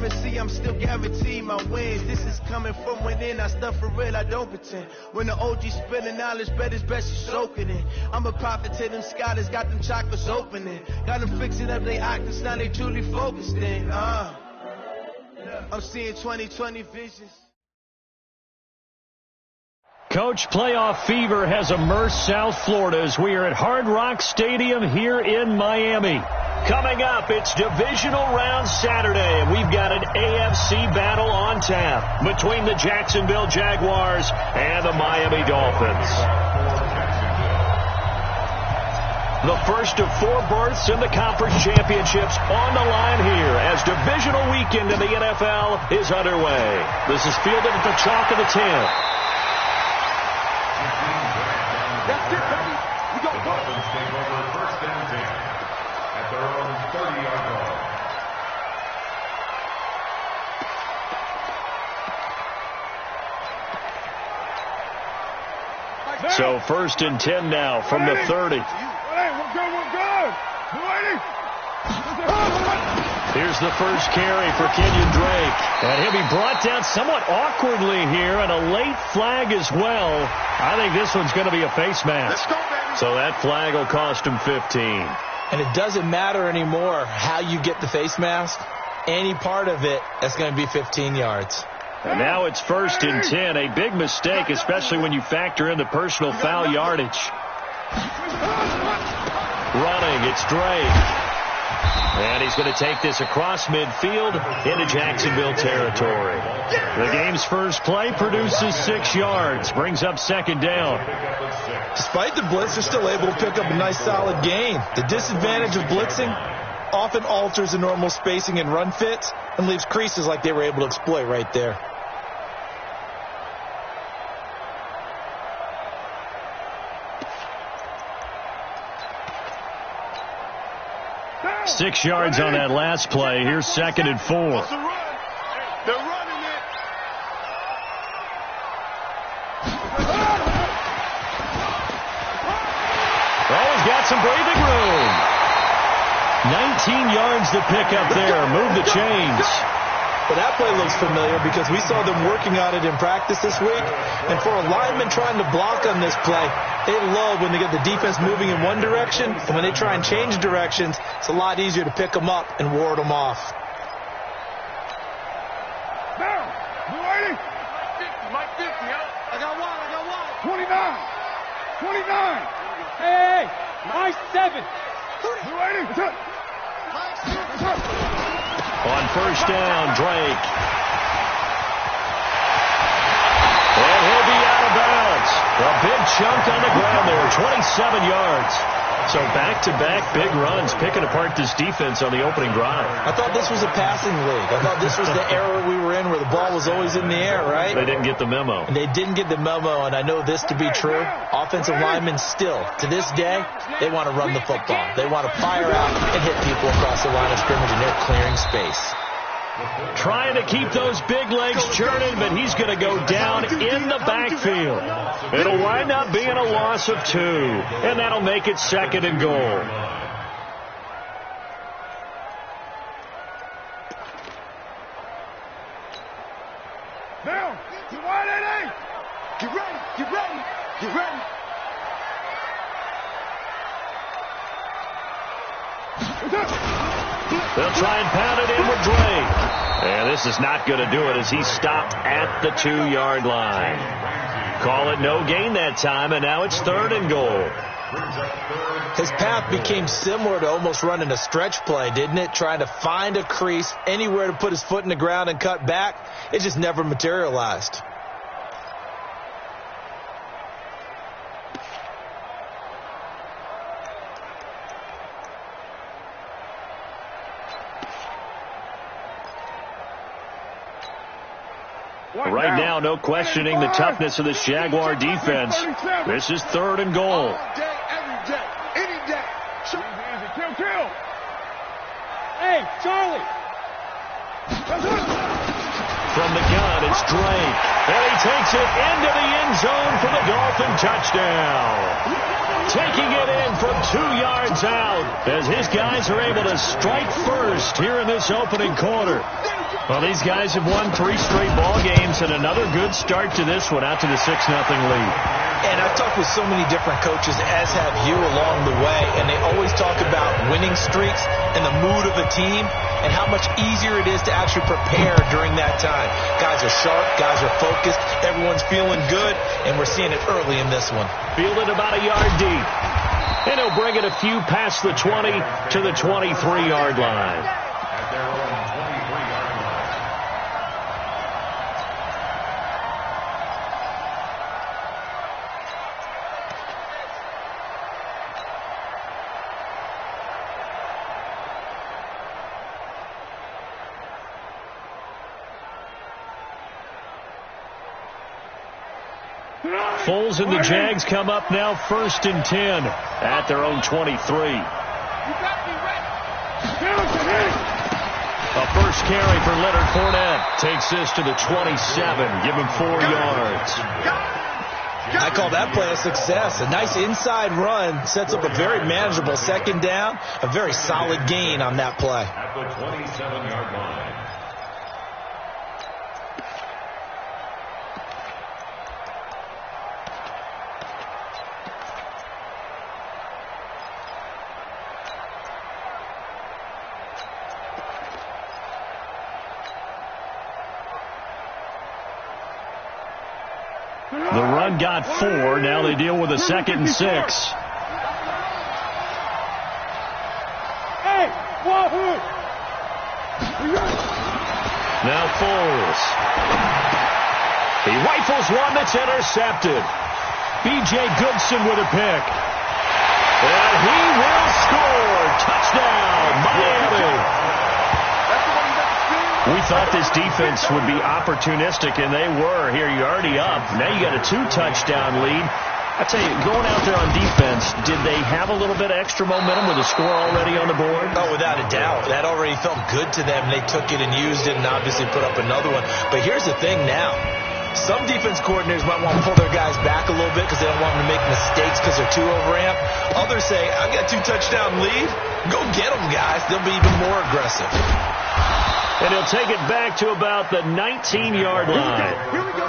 currency, I'm still guaranteed my wins. This is coming from within, I stuff for real, I don't pretend. When the OG spilling knowledge, bet it's best you soak it in. I'm a prophet to them scholars, got them chakras opening. Got them fixing up their octaves, now they truly focused in. I'm seeing 2020 visions. Coach, playoff fever has immersed South Florida as we are at Hard Rock Stadium here in Miami. Coming up, it's divisional round Saturday, and we've got an AFC battle on tap between the Jacksonville Jaguars and the Miami Dolphins. The first of 4 berths in the conference championships on the line here as divisional weekend in the NFL is underway. This is fielded at the chalk of the 10. That's it, baby. We got Dolphins take over first and 10 at their own 30-yard line. So first and 10 now from the 30. We're good. Here's the first carry for Kenyon Drake. And he'll be brought down somewhat awkwardly here, and a late flag as well. I think this one's going to be a face mask. Let's go, baby. So that flag will cost him 15. And it doesn't matter anymore how you get the face mask. Any part of it, that's going to be 15 yards. And now it's first and 10. A big mistake, especially when you factor in the personal foul yardage. Running, it's Drake. And he's going to take this across midfield into Jacksonville territory. The game's first play produces 6 yards, brings up second down. Despite the blitz, they're still able to pick up a nice solid gain. The disadvantage of blitzing often alters the normal spacing and run fits and leaves creases like they were able to exploit right there. Six yards on that last play. Here's second and 4. They're running it. Oh, he's got some breathing room. 19 yards to pick up there. Move the chains. But that play looks familiar because we saw them working on it in practice this week. And for a lineman trying to block on this play, they love when they get the defense moving in one direction. And when they try and change directions, it's a lot easier to pick them up and ward them off. Down. You ready? Mike 50, I got one. 29. Hey, my 7. You ready? On first down, Drake. And he'll be out of bounds. A big chunk on the ground there, 27 yards. So back-to-back big runs, picking apart this defense on the opening drive. I thought this was a passing league. I thought this was the era we were in where the ball was always in the air, right? They didn't get the memo. And they didn't get the memo, and I know this to be true. Offensive linemen still, to this day, they want to run the football. They want to fire out and hit people across the line of scrimmage, and they're clearing space. Trying to keep those big legs churning, but he's going to go down in the backfield. It'll wind up being a loss of 2, and that'll make it second and goal. Now, you wide at 8. Get ready. They'll try and pound it in with Drake. And this is not going to do it as he's stopped at the 2-yard line. Call it no gain that time, and now it's third and goal. His path became similar to almost running a stretch play, didn't it? Trying to find a crease, anywhere to put his foot in the ground and cut back. It just never materialized. Right now, no questioning the toughness of this Jaguar defense. This is third and goal. All day, every day, any day. Shoot. Kill. Hey, Charlie. From the gun, it's Drake. And he takes it into the end zone for the Dolphin touchdown. Taking it in from 2 yards out as his guys are able to strike first here in this opening quarter. Well, these guys have won 3 straight ball games, and another good start to this one, out to the 6-0 lead. And I've talked with so many different coaches, as have you, along the way, and they always talk about winning streaks and the mood of a team and how much easier it is to actually prepare during that time. Guys are sharp, guys are focused, everyone's feeling good, and we're seeing it early in this one. Fielded about a yard deep. And he'll bring it a few past the 20 to the 23-yard line. At their own 23-yard line. Foles and the Jags come up now 1st and 10 at their own 23. A first carry for Leonard Fournette. Takes this to the 27. Give him 4 yards. I call that play a success. A nice inside run sets up a very manageable 2nd down. A very solid gain on that play. At the 27-yard line. The run got 4. Now they deal with a 2nd and 6. Hey, wahoo! Now Foles. He rifles one that's intercepted. B.J. Goodson with a pick. And he will score. Touchdown, Miami. We thought this defense would be opportunistic, and they were. Here, you're already up. Now you got a 2-touchdown lead. I tell you, going out there on defense, did they have a little bit of extra momentum with a score already on the board? Oh, without a doubt. That already felt good to them. They took it and used it and obviously put up another one. But here's the thing now. Some defense coordinators might want to pull their guys back a little bit because they don't want them to make mistakes because they're too overamped. Others say, I've got a 2-touchdown lead. Go get them, guys. They'll be even more aggressive. And he'll take it back to about the 19-yard line. Here we go.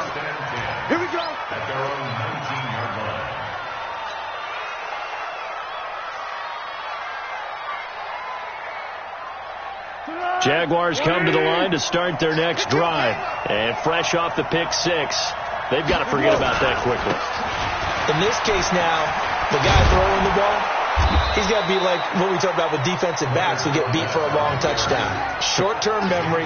Here we go. At their own 19-yard line. Jaguars come to the line to start their next drive. And fresh off the pick 6, they've got to forget about that quickly. In this case now, the guy throwing the ball, he's got to be like what we talked about with defensive backs who get beat for a long touchdown. Short-term memory,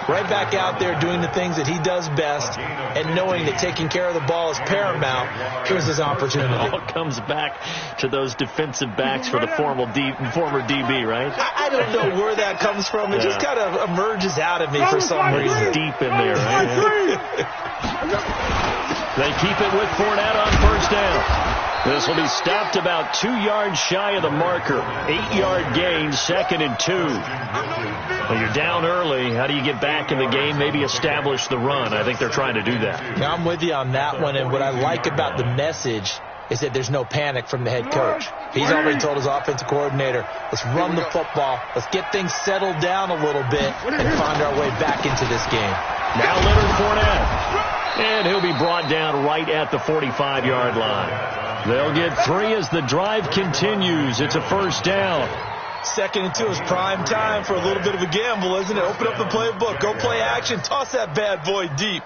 right back out there doing the things that he does best, and knowing that taking care of the ball is paramount. Here's his opportunity. It all comes back to those defensive backs for the former DB, right? I don't know where that comes from. It just kind of emerges out of me for some reason. Deep in there, right? They keep it with Fournette on 1st down. This will be stopped about 2 yards shy of the marker. 8-yard gain, 2nd and 2. Well, you're down early. How do you get back in the game? Maybe establish the run. I think they're trying to do that. Now, I'm with you on that one, and what I like about the message is that there's no panic from the head coach. He's already told his offensive coordinator, let's run the football, let's get things settled down a little bit, and find our way back into this game. Now Leonard Fournette. And he'll be brought down right at the 45-yard line. They'll get 3 as the drive continues. It's a 1st down. 2nd and 2 is prime time for a little bit of a gamble, isn't it? Open up the playbook. Go play action. Toss that bad boy deep.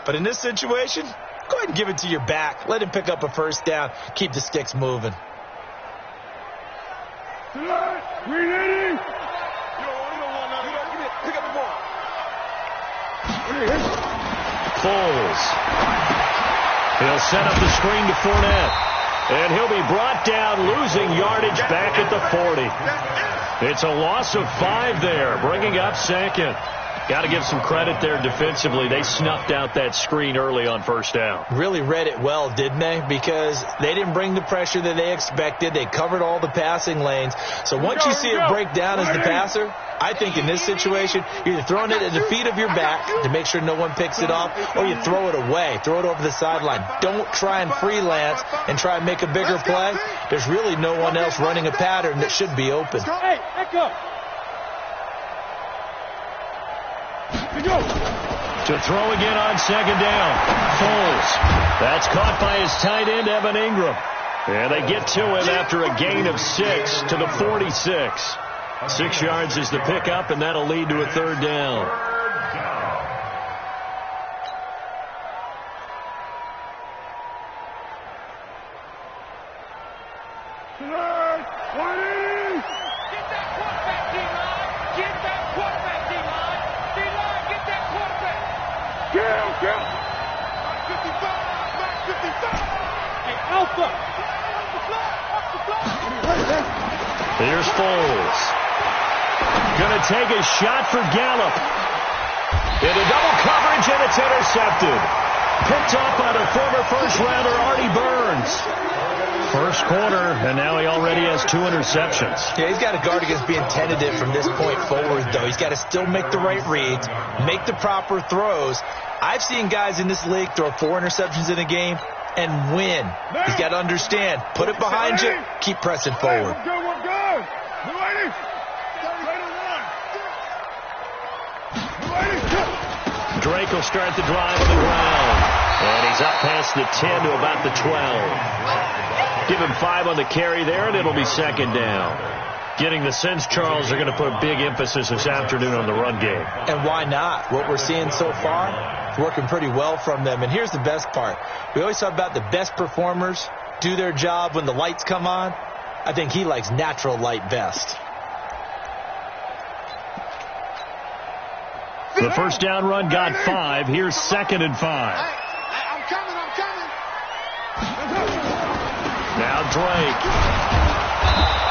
But in this situation, go ahead and give it to your back. Let him pick up a 1st down. Keep the sticks moving. Ready? Pick up the ball. Foles. He'll set up the screen to Fournette. And he'll be brought down, losing yardage back at the 40. It's a loss of 5 there, bringing up 2nd. Got to give some credit there defensively. They snuffed out that screen early on 1st down. Really read it well, didn't they? Because they didn't bring the pressure that they expected. They covered all the passing lanes. So once you see it break down as the passer, I think in this situation, you're either throwing it at the feet of your back to make sure no one picks it off, or you throw it away, throw it over the sideline. Don't try and freelance and try and make a bigger play. There's really no one else running a pattern that should be open. Hey, echo. To throw again on second down. Foles. That's caught by his tight end, Evan Ingram. And they get to him after a gain of 6 to the 46. 6 yards is the pickup, and that'll lead to a third down. Here's Foles. Going to take a shot for Gallup. Into double coverage, and it's intercepted. Picked up by the former first-rounder Artie Burns. First quarter, and now he already has 2 interceptions. Yeah, he's got to guard against being tentative from this point forward, though. He's got to still make the right reads, make the proper throws. I've seen guys in this league throw 4 interceptions in a game and win. He's got to understand, put it behind you, keep pressing forward. We're good. Drake will start the drive on the ground. And he's up past the 10 to about the 12. Give him 5 on the carry there, and it'll be second down. Getting the sense, Charles, are going to put big emphasis this afternoon on the run game. And why not? What we're seeing so far is working pretty well from them. And here's the best part. We always talk about the best performers do their job when the lights come on. I think he likes natural light best. The first down run got 5. Here's 2nd and 5. I'm coming. Now Drake.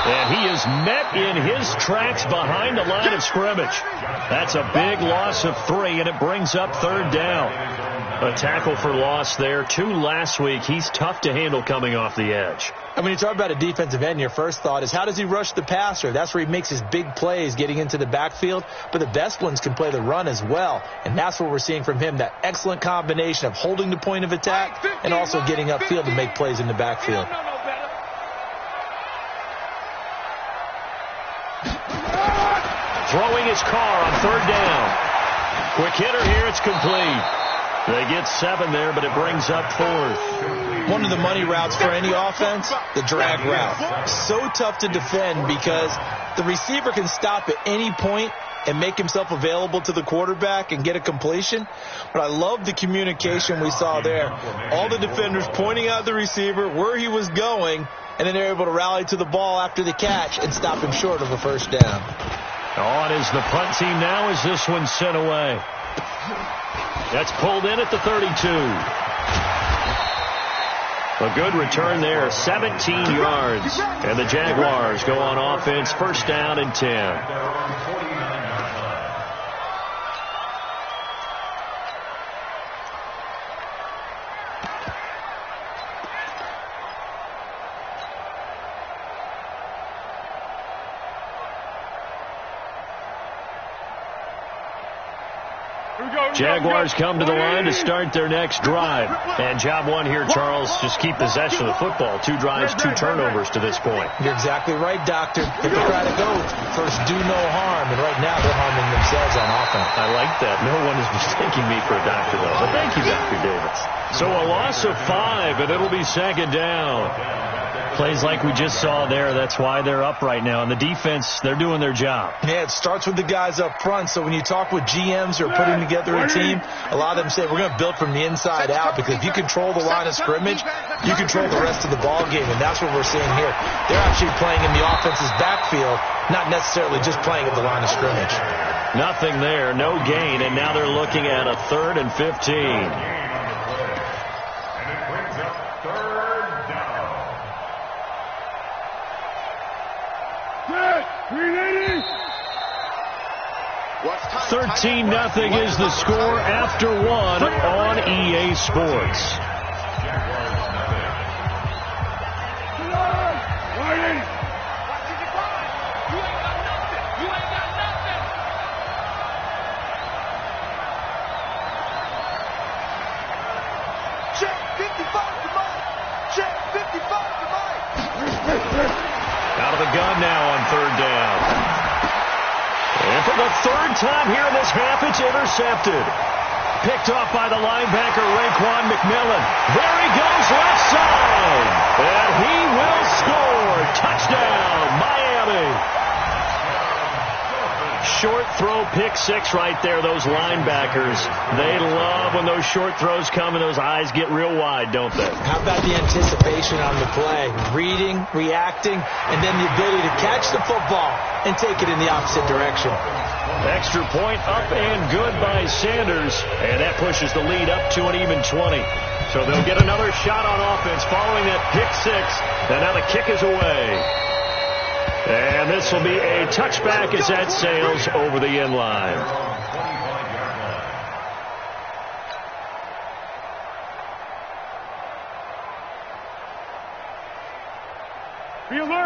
And he is met in his tracks behind the line of scrimmage. That's a big loss of 3, and it brings up third down. A tackle for loss there. 2 last week. He's tough to handle coming off the edge. And when you talk about a defensive end, your first thought is, how does he rush the passer? That's where he makes his big plays getting into the backfield. But the best ones can play the run as well. And that's what we're seeing from him, that excellent combination of holding the point of attack and also getting upfield to make plays in the backfield. Throwing his car on third down. Quick hitter here. It's complete. They get 7 there, but it brings up 4th. One of the money routes for any offense, the drag route. So tough to defend because the receiver can stop at any point and make himself available to the quarterback and get a completion. But I love the communication we saw there. All the defenders pointing out the receiver, where he was going, and then they're able to rally to the ball after the catch and stop him short of a first down. On is the punt team now as this one's sent away. That's pulled in at the 32. A good return there, 17 yards. And the Jaguars go on offense, first down and 10. Jaguars come to the line to start their next drive. And job 1 here, Charles, just keep possession of the football. 2 drives, 2 turnovers to this point. You're exactly right, Doctor. Hippocratic oath, first do no harm. And right now they're harming themselves on offense. I like that. No one is mistaking me for a doctor, though. But thank you, Dr. Davis. So a loss of 5, and it'll be second down. Plays like we just saw there. That's why they're up right now. And the defense, they're doing their job. Yeah, it starts with the guys up front. So when you talk with GMs who are putting together a team, a lot of them say we're going to build from the inside out, because if you control the line of scrimmage, you control the rest of the ball game. And that's what we're seeing here. They're actually playing in the offense's backfield, not necessarily just playing at the line of scrimmage. Nothing there, no gain. And now they're looking at a 3rd and 15. And it brings up third down. 13-0 is the score after 1 on EA Sports. Out of the gun now on third down. And And for the third time here in this half, it's intercepted. Picked off by the linebacker, Raekwon McMillan. There he goes, left side. And he will score. Touchdown, Miami. Short throw, pick six right there, those linebackers. They love when those short throws come and those eyes get real wide, don't they? How about the anticipation on the play? Reading, reacting, and then the ability to catch the football and take it in the opposite direction. Extra point up and good by Sanders, and that pushes the lead up to an even 20. So they'll get another shot on offense following that pick six, and now the kick is away. And this will be a touchback as that sails over the end line.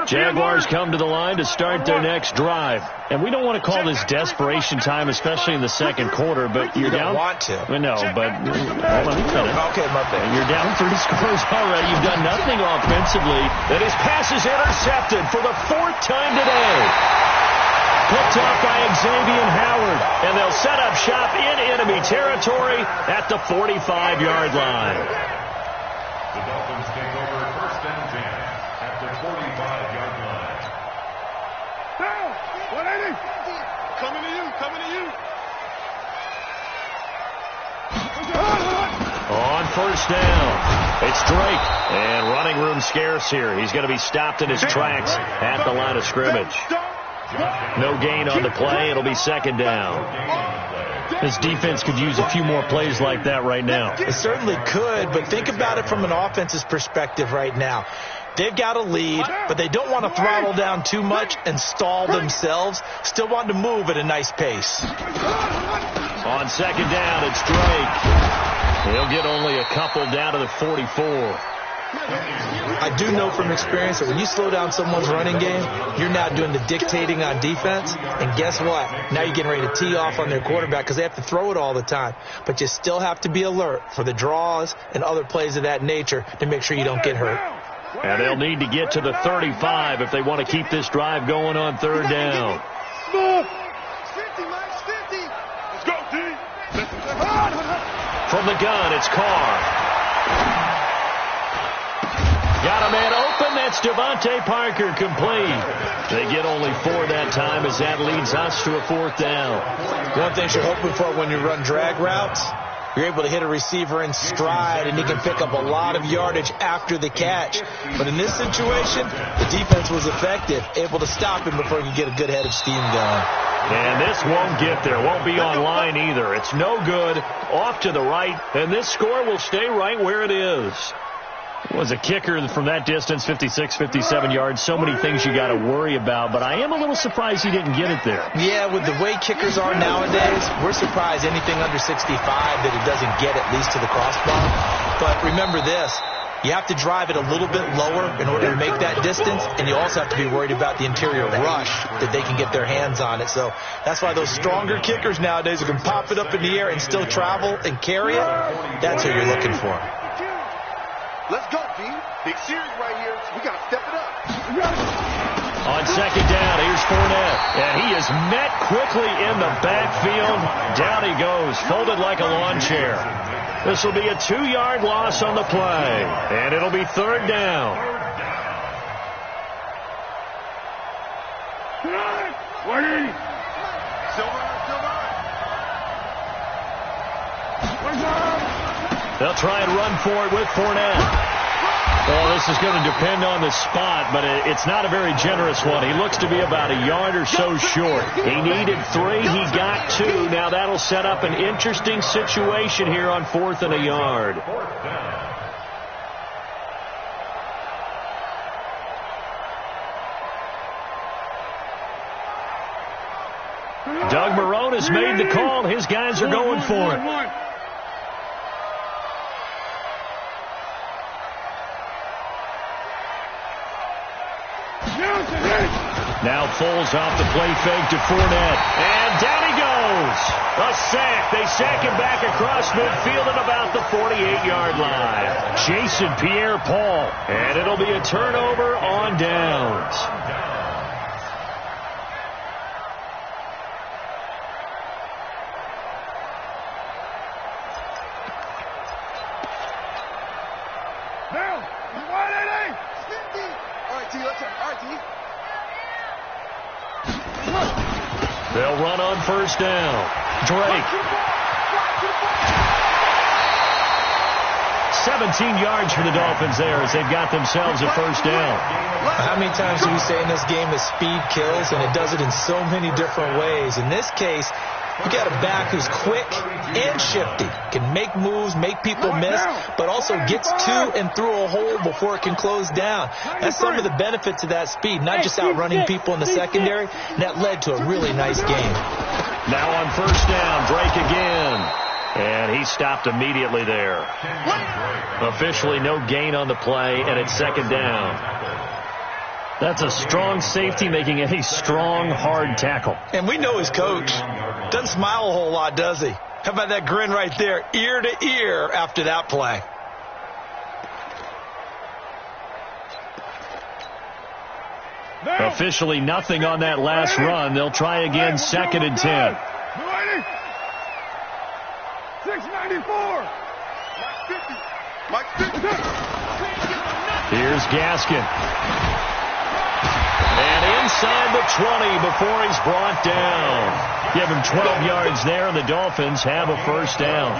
Jaguars come to the line to start their next drive. And we don't want to call this desperation time, especially in the second quarter, but you're down. You don't want to. No, but hold on a minute. Okay, my bad. You're down 3 scores already. You've done nothing offensively. That his pass is intercepted for the 4th time today. Picked off by Xavier Howard. And they'll set up shop in enemy territory at the 45-yard line. The Dolphins take over first and 10 at the 45-yard line. Down! 180! Coming to you, coming to you! On first down, it's Drake. And running room scarce here. He's going to be stopped in his tracks at the line of scrimmage. No gain on the play. It'll be second down. This defense could use a few more plays like that right now. It certainly could, but think about it from an offense's perspective right now. They've got a lead, but they don't want to throttle down too much and stall themselves. Still want to move at a nice pace. On second down, it's Drake. He'll get only a couple down to the 44. I do know from experience that when you slow down someone's running game, you're now doing the dictating on defense. And guess what? Now you're getting ready to tee off on their quarterback because they have to throw it all the time. But you still have to be alert for the draws and other plays of that nature to make sure you don't get hurt. And they'll need to get to the 35 if they want to keep this drive going on third down. 50, Mike, 50. Let's go, D. From the gun, it's Carr. Got a man open. That's Devontae Parker, complete. They get only 4 that time as that leads us to a 4th down. One thing you're hoping for when you run drag routes, you're able to hit a receiver in stride, and he can pick up a lot of yardage after the catch. But in this situation, the defense was effective, able to stop him before he could get a good head of steam going. And this won't get there. Won't be on line either. It's no good. Off to the right, and this score will stay right where it is. Was a kicker from that distance, 56, 57 yards. So many things you got to worry about, but I am a little surprised he didn't get it there. Yeah, with the way kickers are nowadays, we're surprised anything under 65 that it doesn't get at least to the crossbar. But remember this, you have to drive it a little bit lower in order to make that distance, and you also have to be worried about the interior rush that they can get their hands on it. So that's why those stronger kickers nowadays who can pop it up in the air and still travel and carry it, that's who you're looking for. Let's go, D. Big series right here. We got to step it up. On second down, here's Fournette. And he is met quickly in the backfield. Down he goes, folded like a lawn chair. This will be a 2-yard loss on the play. And it'll be third down. They'll try and run for it with Fournette. Well, this is going to depend on the spot, but it's not a very generous one. He looks to be about a yard or so short. He needed 3. He got 2. Now that'll set up an interesting situation here on 4th and a yard. Doug Marrone has made the call. His guys are going for it. Now Foles off the play fake to Fournette. And down he goes. A sack. They sack him back across midfield at about the 48-yard line. Jason Pierre-Paul. And it'll be a turnover on downs. Down. 180. All right, T, let's go. All right, T. They'll run on first down. Drake. 17 yards for the Dolphins there as they've got themselves a first down. How many times do we say in this game that speed kills, and it does it in so many different ways? In this case, you got a back who's quick and shifty, can make moves, make people miss, but also gets to and through a hole before it can close down. That's some of the benefits of that speed, not just outrunning people in the secondary. And that led to a really nice game. Now on first down, Drake again. And he stopped immediately there. Officially no gain on the play, and it's second down. That's a strong safety making a strong, hard tackle. And we know his coach. Doesn't smile a whole lot, does he? How about that grin right there, ear to ear after that play? Officially nothing on that last run. They'll try again, second and 10. 694. Mike 50. Here's Gaskin. And inside the 20 before he's brought down. Give him 12 yards there, and the Dolphins have a first down.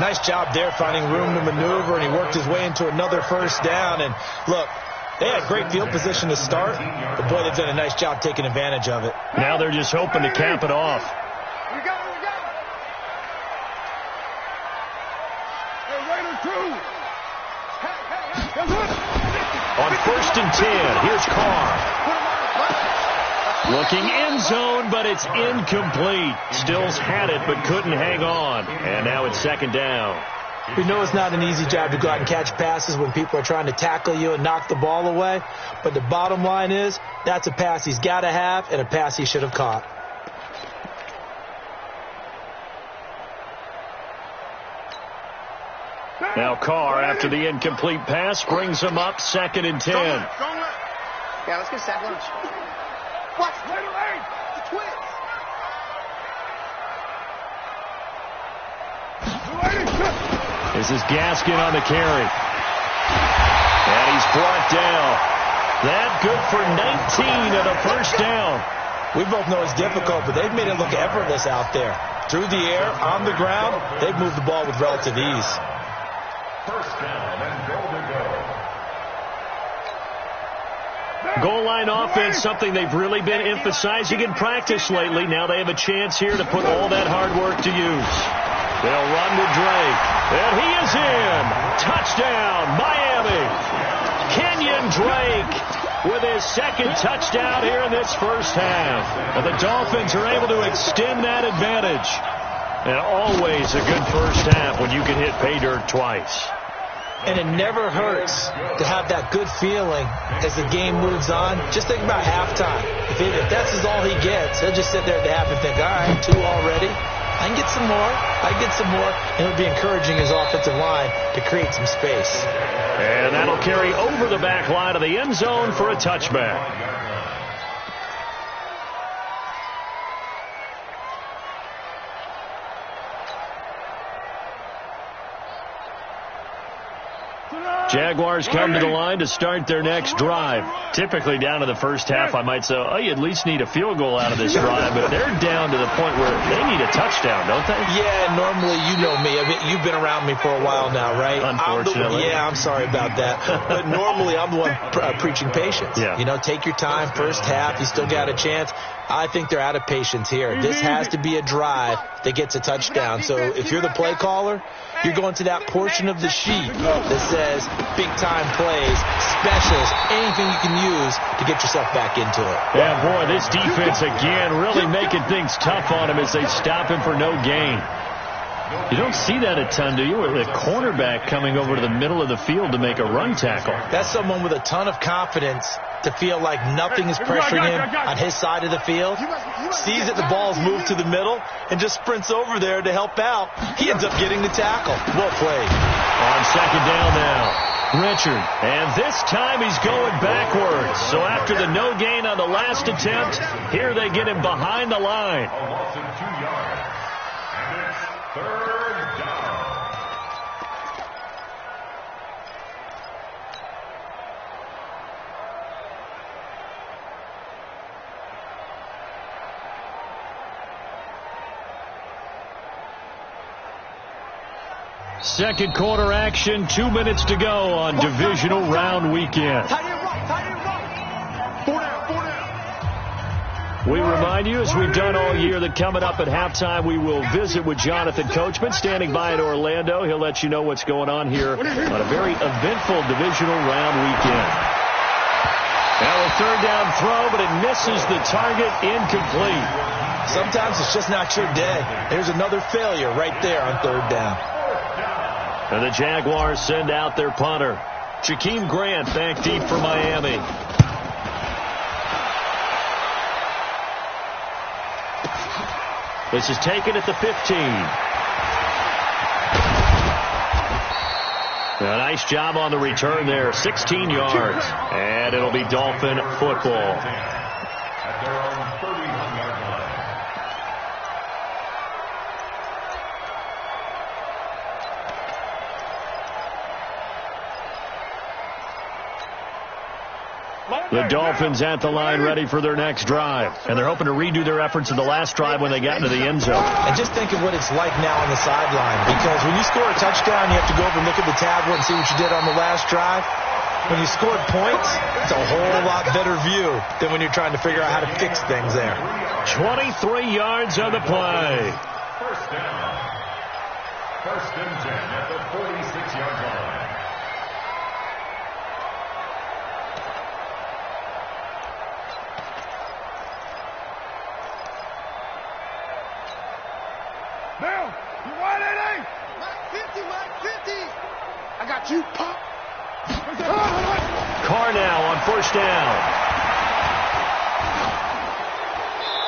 Nice job there finding room to maneuver, and he worked his way into another first down. And look, they had great field position to start, but boy, they've done a nice job taking advantage of it. Now they're just hoping to cap it off. We got it. On first and 10, here's Carr. Looking end zone, but it's incomplete. Stills had it, but couldn't hang on. And now it's second down. We know it's not an easy job to go out and catch passes when people are trying to tackle you and knock the ball away. But the bottom line is, that's a pass he's got to have and a pass he should have caught. Now Carr, after the incomplete pass, brings him up second and 10. Yeah, let's get sack lunch. Watch, later, lane. The Twins. This is Gaskin on the carry. And he's brought down. That good for 19 and a first down. We both know it's difficult, but they've made it look effortless out there. Through the air, on the ground, they've moved the ball with relative ease. First down and goal to go. Goal line offense, something they've really been emphasizing in practice lately. Now they have a chance here to put all that hard work to use. They'll run with Drake. And he is in. Touchdown, Miami. Kenyon Drake with his second touchdown here in this first half. And the Dolphins are able to extend that advantage. And always a good first half when you can hit pay dirt twice. And it never hurts to have that good feeling as the game moves on. Just think about halftime. If that's all he gets, he'll just sit there at the half and think, all right, 2 already. I can get some more. I can get some more. And it'll be encouraging his offensive line to create some space. And that'll carry over the back line of the end zone for a touchback. Jaguars come to the line to start their next drive. Typically down to the first half, I might say, oh, you at least need a field goal out of this drive. But they're down to the point where they need a touchdown, don't they? Yeah, normally, you know me. I mean, you've been around me for a while now, right? Unfortunately. I'm sorry about that. But normally, I'm the one preaching patience. Yeah. You know, take your time. First half, you still got a chance. I think they're out of patience here. This has to be a drive that gets a touchdown. So if you're the play caller, you're going to that portion of the sheet that says big-time plays, specials, anything you can use to get yourself back into it. Yeah, boy, this defense again really making things tough on him as they stop him for no gain. You don't see that a ton, do you? With a cornerback coming over to the middle of the field to make a run tackle. That's someone with a ton of confidence to feel like nothing is pressuring him on his side of the field. Sees that the ball's moved to the middle and just sprints over there to help out. He ends up getting the tackle. Well played. On second down now, Richard. And this time he's going backwards. So after the no gain on the last attempt, here they get him behind the line. A loss of 2 yards. And it's third down. Second quarter action, 2 minutes to go on divisional round weekend. We remind you, as we've done all year, that coming up at halftime, we will visit with Jonathan Coachman, standing by in Orlando. He'll let you know what's going on here on a very eventful divisional round weekend. Now a third down throw, but it misses the target, incomplete. Sometimes it's just not your day. There's another failure right there on third down. And the Jaguars send out their punter. Jakeem Grant back deep for Miami. This is taken at the 15. A nice job on the return there. 16 yards. And it'll be Dolphin football. At their own 31-yard line. The Dolphins at the line ready for their next drive. And they're hoping to redo their efforts in the last drive when they got into the end zone. And just think of what it's like now on the sideline. Because when you score a touchdown, you have to go over and look at the tablet and see what you did on the last drive. When you scored points, it's a whole lot better view than when you're trying to figure out how to fix things there. 23 yards on the play. First down. First and 10 at the 46-yard line. Bill, you want it, Mike 50, Mike 50. I got you, Pop. Carr now on first down.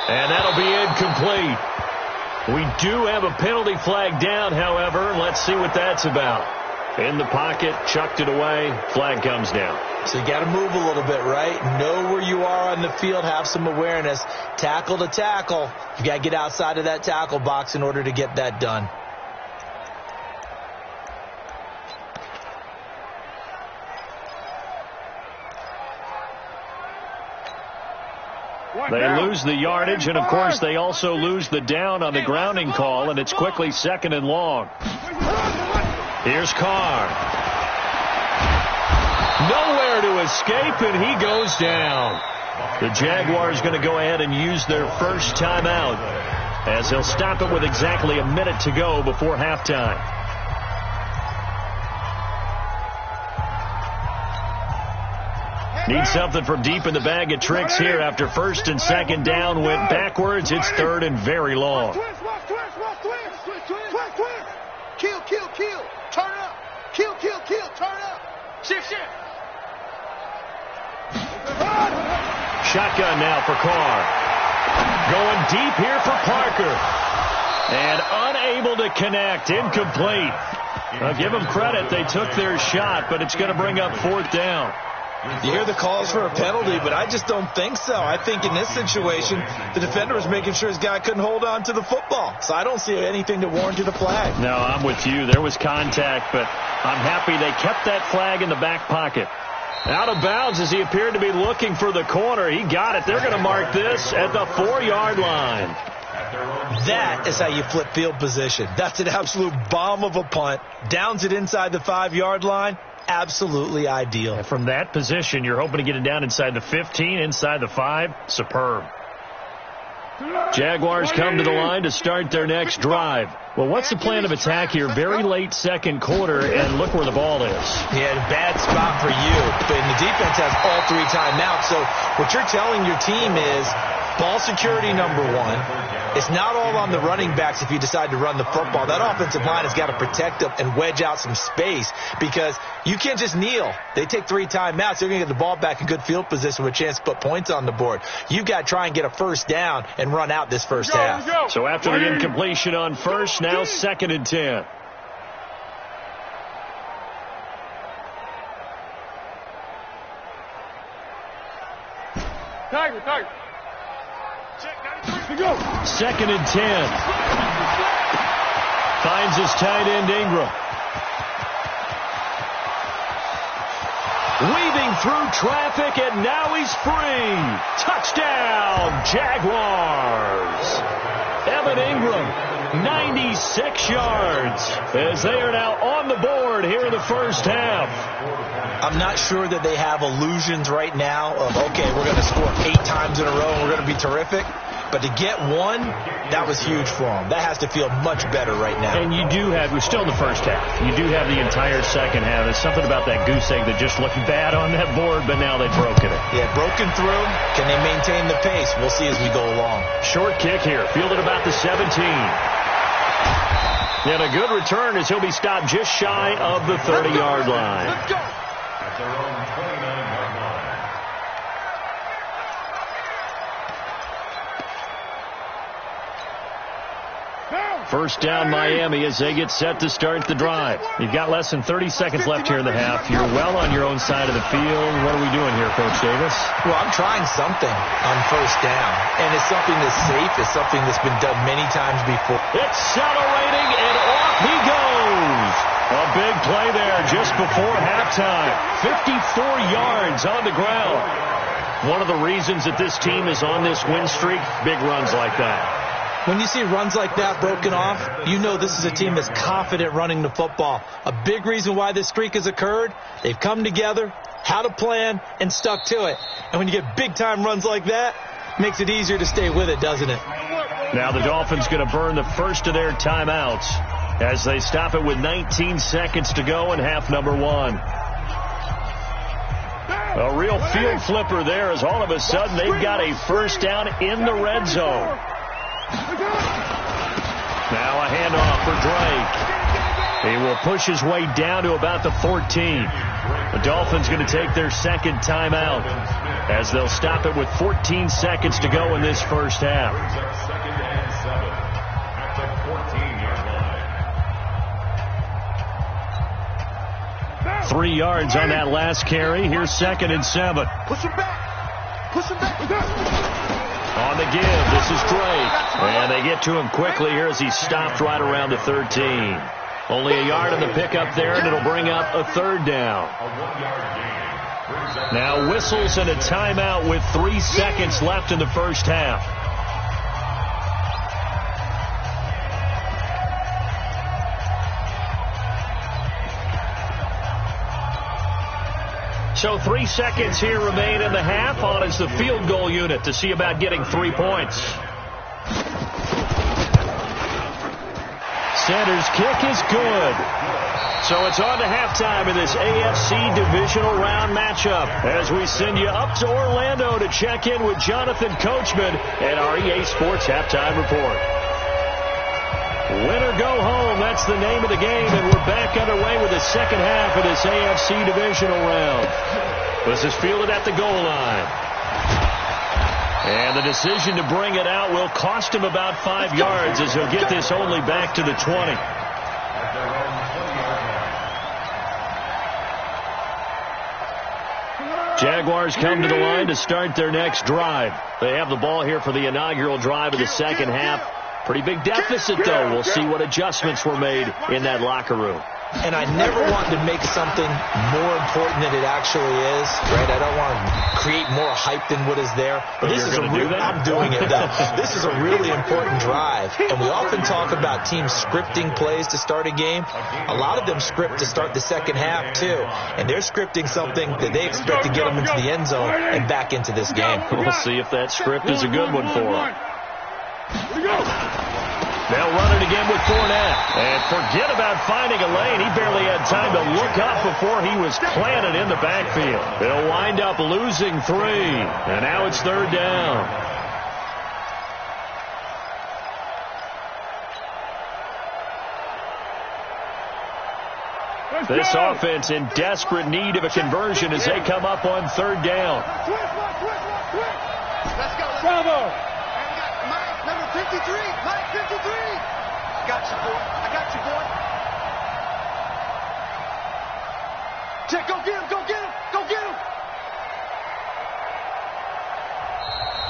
And that'll be incomplete. We do have a penalty flag down, however. Let's see what that's about. In the pocket, chucked it away. Flag comes down. So you got to move a little bit, right? Know where you are on the field. Have some awareness. Tackle to tackle. You got to get outside of that tackle box in order to get that done. They lose the yardage, and, of course, they also lose the down on the grounding call, and it's quickly second and long. Here's Carr. Nowhere to escape, and he goes down. The Jaguars going to go ahead and use their first timeout, as they'll stop it with exactly a minute to go before halftime. Need something from deep in the bag of tricks here after first and second down went backwards. It's third and very long. Kill, kill, kill. Turn up. Kill, kill, kill. Turn up. Shift, shift. Shotgun now for Carr. Going deep here for Parker. And unable to connect. Incomplete. I'll give them credit. They took their shot, but it's going to bring up fourth down. You hear the calls for a penalty, but I just don't think so. I think in this situation, the defender was making sure his guy couldn't hold on to the football. So I don't see anything to warrant a flag. No, I'm with you. There was contact, but I'm happy they kept that flag in the back pocket. Out of bounds as he appeared to be looking for the corner. He got it. They're going to mark this at the 4-yard line. That is how you flip field position. That's an absolute bomb of a punt. Downs it inside the 5-yard line. Absolutely ideal. And from that position, you're hoping to get it down inside the 15, inside the 5. Superb. Jaguars come to the line to start their next drive. Well, what's the plan of attack here? Very late second quarter, and look where the ball is. Yeah, bad spot for you. And the defense has all 3 timeouts. So what you're telling your team is ball security number 1. It's not all on the running backs if you decide to run the football. That offensive line has got to protect them and wedge out some space because you can't just kneel. They take 3 timeouts. They're going to get the ball back in good field position with a chance to put points on the board. You've got to try and get a first down and run out this first half. So after the incompletion on first, now second and 10. Tiger. Second and 10. Finds his tight end Ingram. Weaving through traffic, and now he's free. Touchdown, Jaguars. Evan Ingram, 96 yards, as they are now on the board here in the first half. I'm not sure that they have illusions right now of, okay, we're going to score 8 times in a row and we're going to be terrific. But to get one, that was huge for them. That has to feel much better right now. And you do have, we're still in the first half. You do have the entire second half. There's something about that goose egg that just looked bad on that board, but now they've broken it. Yeah, broken through. Can they maintain the pace? We'll see as we go along. Short kick here, fielded about the 17. And a good return as he'll be stopped just shy of the 30-yard line. Let's go. At their own 29-yard line. First down Miami as they get set to start the drive. You've got less than 30 seconds left here in the half. You're well on your own side of the field. What are we doing here, Coach Davis? Well, I'm trying something on first down. And it's something that's safe. It's something that's been done many times before. Accelerating, and off he goes. A big play there just before halftime. 54 yards on the ground. One of the reasons that this team is on this win streak, big runs like that. When you see runs like that broken off, you know this is a team that's confident running the football. A big reason why this streak has occurred, they've come together, had a plan, and stuck to it. And when you get big-time runs like that, it makes it easier to stay with it, doesn't it? Now the Dolphins going to burn the first of their timeouts as they stop it with 19 seconds to go in half number 1. A real field flipper there as all of a sudden they've got a first down in the red zone. Now a handoff for Drake. He will push his way down to about the 14. The Dolphins going to take their second timeout as they'll stop it with 14 seconds to go in this first half. 3 yards on that last carry. Here's 2nd and 7. Push him back. Push him back. On the give, this is Drake. And they get to him quickly here as he's stopped right around the 13. Only a yard on the pickup there, and it'll bring up a third down. Now whistles and a timeout with 3 seconds left in the first half. So 3 seconds here remain in the half. On is the field goal unit to see about getting 3 points. Center's kick is good. So it's on to halftime in this AFC divisional round matchup as we send you up to Orlando to check in with Jonathan Coachman at our EA Sports Halftime Report. Win or go home, that's the name of the game, and we're back underway with the second half of this AFC divisional round. This is fielded at the goal line. And the decision to bring it out will cost him about 5 yards as he'll get this only back to the 20. Jaguars come to the line to start their next drive. They have the ball here for the inaugural drive of the second half. Pretty big deficit, though. We'll see what adjustments were made in that locker room. And I never want to make something more important than it actually is, right? I don't want to create more hype than what is there. But this is I'm doing it, though. This is a really important drive. And we often talk about teams scripting plays to start a game. A lot of them script to start the second half, too. And they're scripting something that they expect to get them into the end zone and back into this game. We'll see if that script is a good one for them. They'll run it again with Fournette. And forget about finding a lane. He barely had time to look up before he was planted in the backfield. They'll wind up losing 3. And now it's third down. This offense in desperate need of a conversion as they come up on third down. Let's go. Bravo. Mike, number 53. Mike, 53. I got you, boy. I got you, boy. Check, go get him. Go get him. Go get him.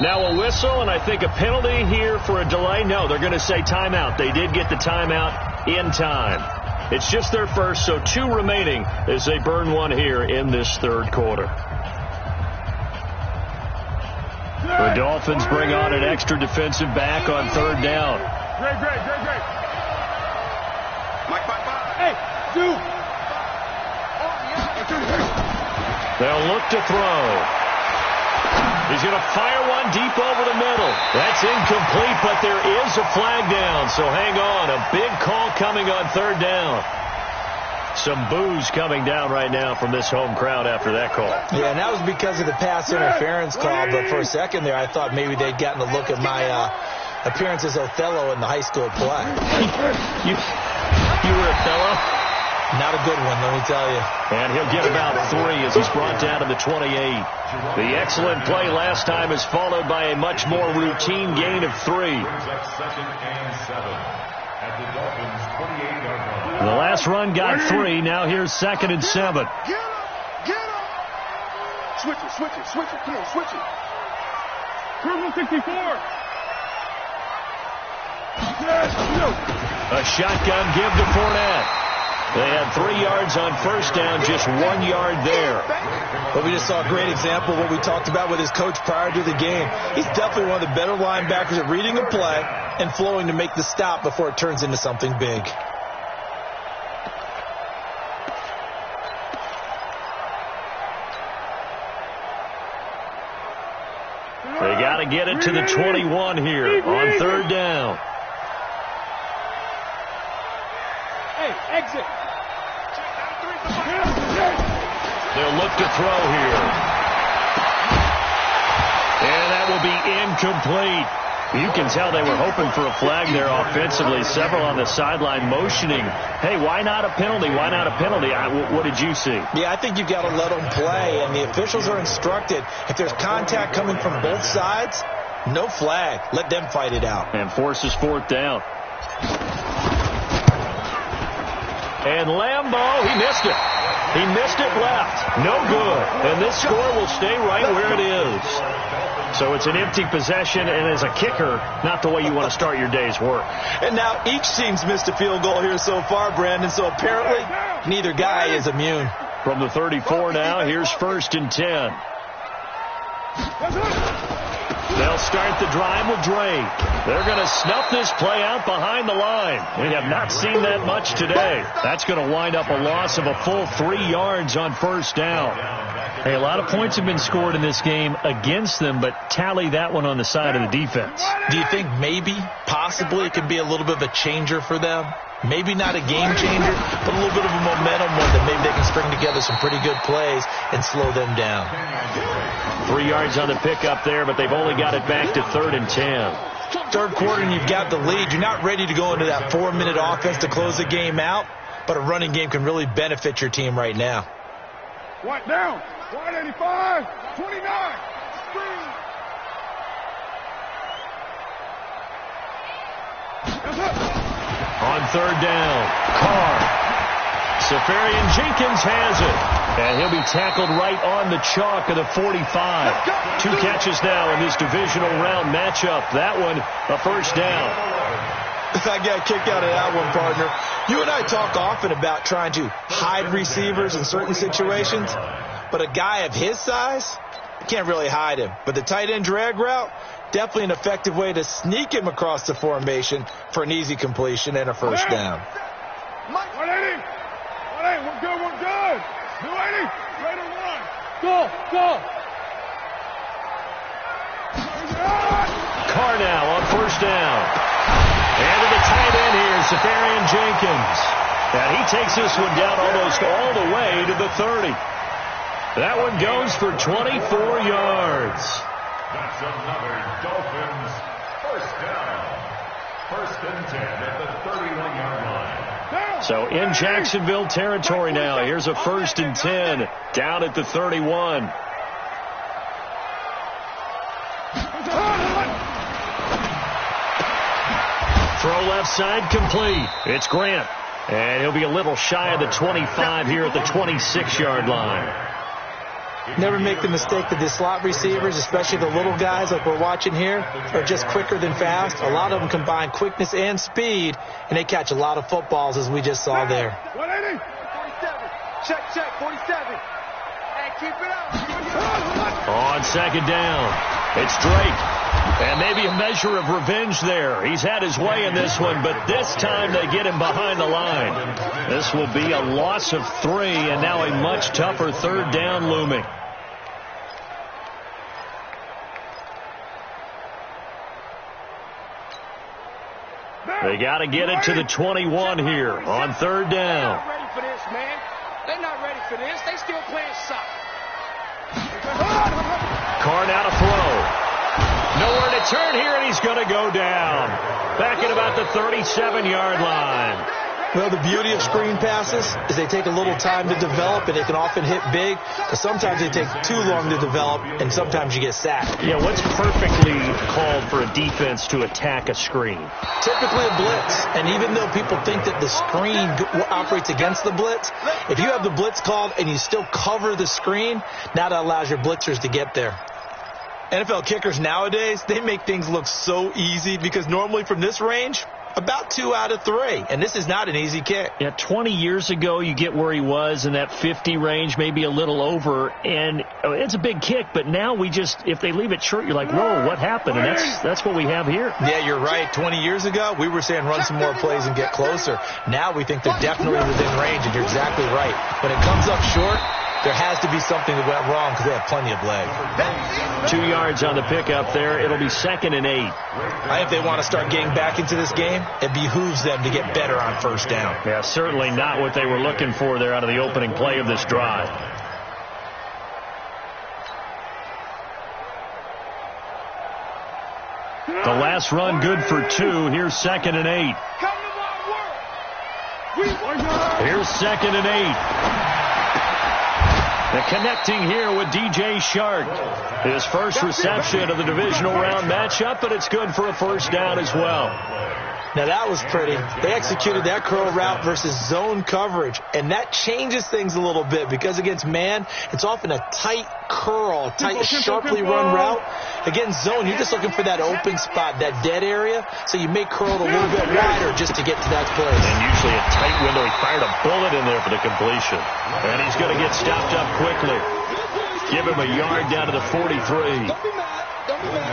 Now a whistle, and I think a penalty here for a delay. No, they're going to say timeout. They did get the timeout in time. It's just their first, so 2 remaining as they burn 1 here in this third quarter. The Dolphins bring on an extra defensive back on third down. Great. Mike, bye. Hey, dude. They'll look to throw. He's going to fire one deep over the middle. That's incomplete, but there is a flag down, so hang on. A big call coming on third down. Some boos coming down right now from this home crowd after that call. Yeah, and that was because of the pass interference call, but for a second there I thought maybe they'd gotten a look at my appearance as Othello in the high school play. You were Othello? Not a good one, let me tell you. And he'll get about 3 as he's brought down to the 28. The excellent play last time is followed by a much more routine gain of 3. Brings up 2nd and 7 at the Dolphins' 28-yard line. The last run got 3. Now here's 2nd and 7. Get him. Switch it. Come on, switch it. Purple 64. A shotgun give to Fournette. They had 3 yards on first down, just 1 yard there. But we just saw a great example of what we talked about with his coach prior to the game. He's definitely one of the better linebackers at reading a play and flowing to make the stop before it turns into something big. They got to get it to the 21 here on third down. Hey, exit. They'll look to throw here. And that will be incomplete. You can tell they were hoping for a flag there offensively. Several on the sideline motioning, hey, why not a penalty? Why not a penalty? What did you see? Yeah, I think you've got to let them play, and the officials are instructed, if there's contact coming from both sides, no flag. Let them fight it out. And forces 4th down. And Lambeau, he missed it. He missed it left. No good. And this score will stay right where it is. So it's an empty possession, and as a kicker, not the way you want to start your day's work. And now each team's missed a field goal here so far, Brandon, so apparently neither guy is immune. From the 34 now, here's 1st and 10. They'll start the drive with Drake. They're going to snuff this play out behind the line. We have not seen that much today. That's going to wind up a loss of a full 3 yards on first down. Hey, a lot of points have been scored in this game against them, but tally that one on the side of the defense. Do you think maybe, possibly, it could be a little bit of a changer for them? Maybe not a game changer, but a little bit of a momentum one that maybe they can string together some pretty good plays and slow them down. 3 yards on the pickup there, but they've only got it back to 3rd and 10. Third quarter and you've got the lead. You're not ready to go into that 4-minute offense to close the game out, but a running game can really benefit your team right now. What down? 185, 29. On third down, Carr. Safarian Jenkins has it. And he'll be tackled right on the chalk of the 45. 2 catches now in this divisional round matchup. That one, a first down. I got a kick out of that one, partner. You and I talk often about trying to hide receivers in certain situations, but a guy of his size, you can't really hide him. But the tight end drag route, definitely an effective way to sneak him across the formation for an easy completion and a first down. 180. 180. We're good. 280. Ready to run. Go. Carr now on first down. And to the tight end here, Safarian Jenkins. And he takes this one down almost all the way to the 30. That one goes for 24 yards. That's another Dolphins first down. 1st and 10 at the 31-yard line. So in Jacksonville territory now. Here's a 1st and 10 down at the 31. Throw left side complete. It's Grant. And he'll be a little shy of the 25 here at the 26-yard line. Never make the mistake that the slot receivers, especially the little guys like we're watching here, are just quicker than fast. A lot of them combine quickness and speed, and they catch a lot of footballs, as we just saw there. 180. 47. Check. 47. Hey, keep it up. On second down, it's Drake. And maybe a measure of revenge there. He's had his way in this one, but this time they get him behind the line. This will be a loss of 3, and now a much tougher third down looming. They got to get it to the 21 here on third down. They're not ready for this, man. They're not ready for this. They still playing soccer. Carr now to throw. Nowhere to turn here, and he's going to go down. Back at about the 37-yard line. Well, the beauty of screen passes is they take a little time to develop, and they can often hit big. But sometimes they take too long to develop, and sometimes you get sacked. Yeah, what's perfectly called for a defense to attack a screen? Typically a blitz. And even though people think that the screen operates against the blitz, if you have the blitz called and you still cover the screen, now that allows your blitzers to get there. NFL kickers nowadays, they make things look so easy because normally from this range, about 2 out of 3. And this is not an easy kick. Yeah, 20 years ago, you get where he was in that 50 range, maybe a little over. And it's a big kick, but now if they leave it short, you're like, whoa, what happened? And that's what we have here. Yeah, you're right. 20 years ago, we were saying run some more plays and get closer. Now we think they're definitely within range, and you're exactly right. When it comes up short, there has to be something that went wrong because they have plenty of leg. 2 yards on the pickup there. It'll be 2nd and 8. If they want to start getting back into this game, it behooves them to get better on first down. Yeah, certainly not what they were looking for there out of the opening play of this drive. The last run good for 2. Here's 2nd and 8. Here's 2nd and 8. The connecting here with DJ Shark. His first reception of the divisional round matchup, but it's good for a first down as well. Now that was pretty. They executed that curl route versus zone coverage, and that changes things a little bit because against man, it's often a tight curl, tight, sharply run route. Against zone, you're just looking for that open spot, that dead area, so you may curl it a little bit wider just to get to that place. And usually a tight window. He fired a bullet in there for the completion. And he's going to get stopped up quickly. Give him a yard down to the 43.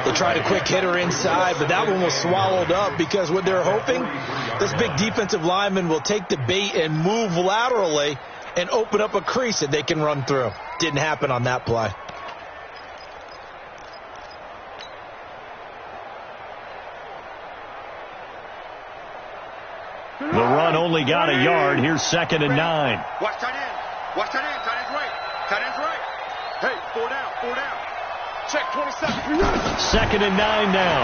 They tried a quick hitter inside, but that one was swallowed up because what they're hoping, this big defensive lineman will take the bait and move laterally and open up a crease that they can run through. Didn't happen on that play. The run only got a yard. Here's 2nd and 9. Watch tight end. Watch tight end. Tight end's right. Tight end's right. Hey, 4 down. 4 down. Check 27. 2nd and 9 now.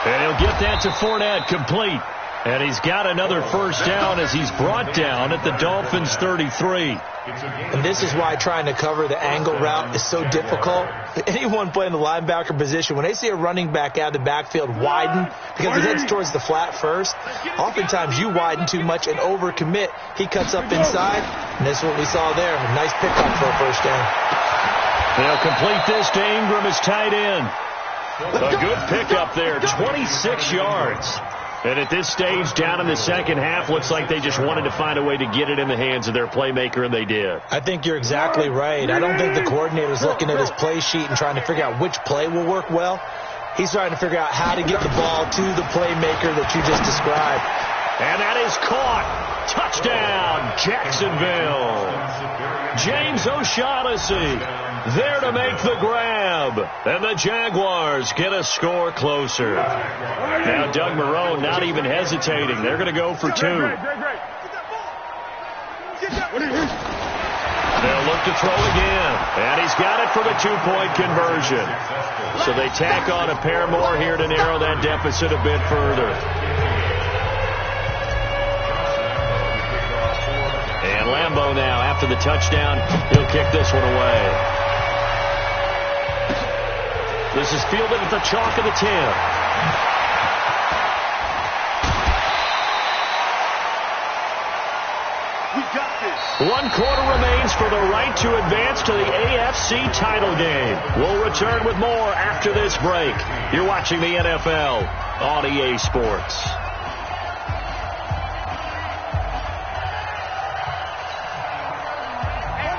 And he'll get that to Fournette, complete. And he's got another first down as he's brought down at the Dolphins' 33. And this is why trying to cover the angle route is so difficult. Anyone playing the linebacker position, when they see a running back out of the backfield widen because he heads towards the flat first, oftentimes you widen too much and overcommit. He cuts up inside, and this is what we saw there. A nice pickup for a first down. They'll complete this to Ingram as tight end. A good pickup there, 26 yards. And at this stage, down in the second half, looks like they just wanted to find a way to get it in the hands of their playmaker, and they did. I think you're exactly right. I don't think the coordinator's looking at his play sheet and trying to figure out which play will work well. He's trying to figure out how to get the ball to the playmaker that you just described. And that is caught. Touchdown, Jacksonville. James O'Shaughnessy there to make the grab. And the Jaguars get a score closer. Now Doug Marrone not even hesitating. They're going to go for 2. They'll look to throw again. And he's got it for the 2-point conversion. So they tack on a pair more here to narrow that deficit a bit further. And Lambeau now, after the touchdown, he'll kick this one away. This is fielded at the chalk of the 10. We got this. 1 quarter remains for the right to advance to the AFC title game. We'll return with more after this break. You're watching the NFL on EA Sports.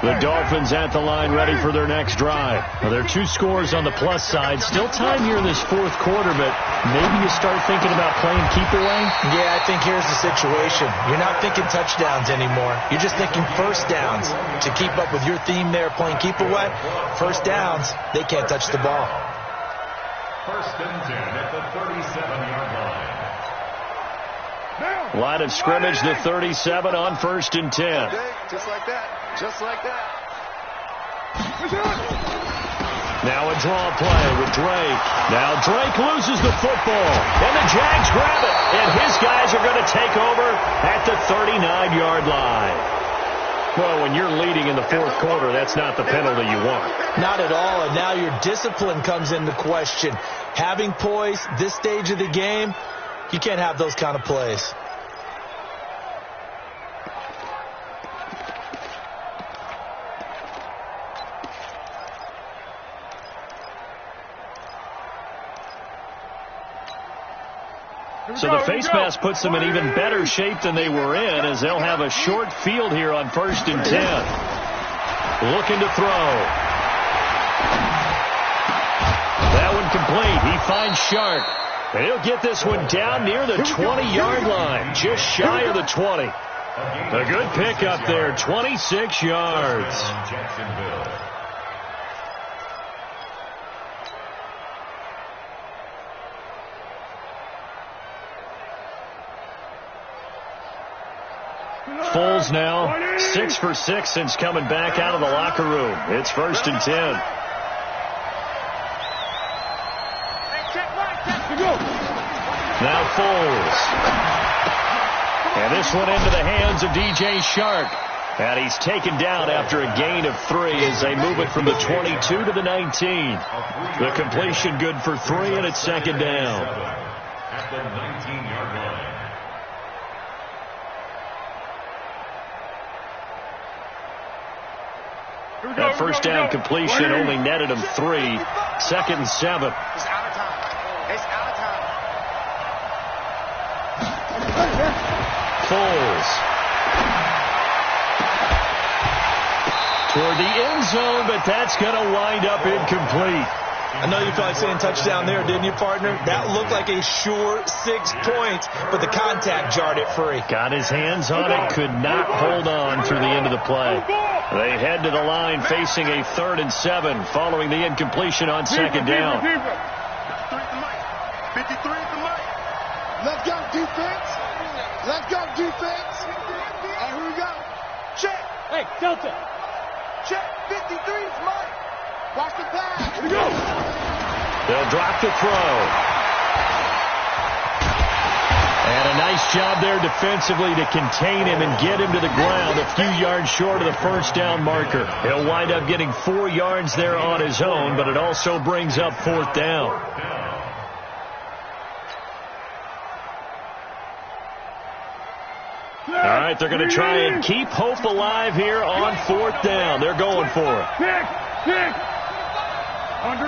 The Dolphins at the line ready for their next drive. Well, there are 2 scores on the plus side. Still time here in this 4th quarter, but maybe you start thinking about playing keep away? Yeah, I think here's the situation. You're not thinking touchdowns anymore. You're just thinking first downs. To keep up with your theme there, playing keep away, first downs, they can't touch the ball. First and 10 at the 37-yard line. Line of scrimmage, the 37 on 1st and 10. Okay, just like that. Just like that. Now a draw play with Drake. Now Drake loses the football, and the Jags grab it. And his guys are going to take over at the 39-yard line. Well, when you're leading in the 4th quarter, that's not the penalty you want. Not at all, and now your discipline comes into question. Having poise this stage of the game, you can't have those kind of plays. So the face mask puts them in even better shape than they were in, as they'll have a short field here on 1st and 10. Looking to throw. That one complete. He finds Sharp. And he'll get this one down near the 20-yard line, just shy of the 20. A good pickup there, 26 yards. Jacksonville. Foles now 6 for 6 since coming back out of the locker room. It's 1st and 10. Now Foles. And this one into the hands of DJ Shark. And he's taken down after a gain of 3 as they move it from the 22 to the 19. The completion good for 3, and it's 2nd down. At the 19-yard line. That first down completion only netted him 3. 2nd and 7. It's out of time. It's out of time. Foles. Toward the end zone, but that's going to wind up incomplete. I know you felt like saying touchdown there, didn't you, partner? That looked like a sure 6 points, but the contact jarred it free. Got his hands on it, could not hold on through the end of the play. They head to the line facing a 3rd and 7 following the incompletion on 2nd down. 53 at the mic. Let's go, defense. Let's go, defense. And here we go. Check. Hey, Delta. Check. 53's Mike. Watch the pass. Here we go. They'll drop the throw. And a nice job there defensively to contain him and get him to the ground a few yards short of the first down marker. He'll wind up getting 4 yards there on his own, but it also brings up 4th down. All right, they're going to try and keep hope alive here on 4th down. They're going for it. Kick. Under.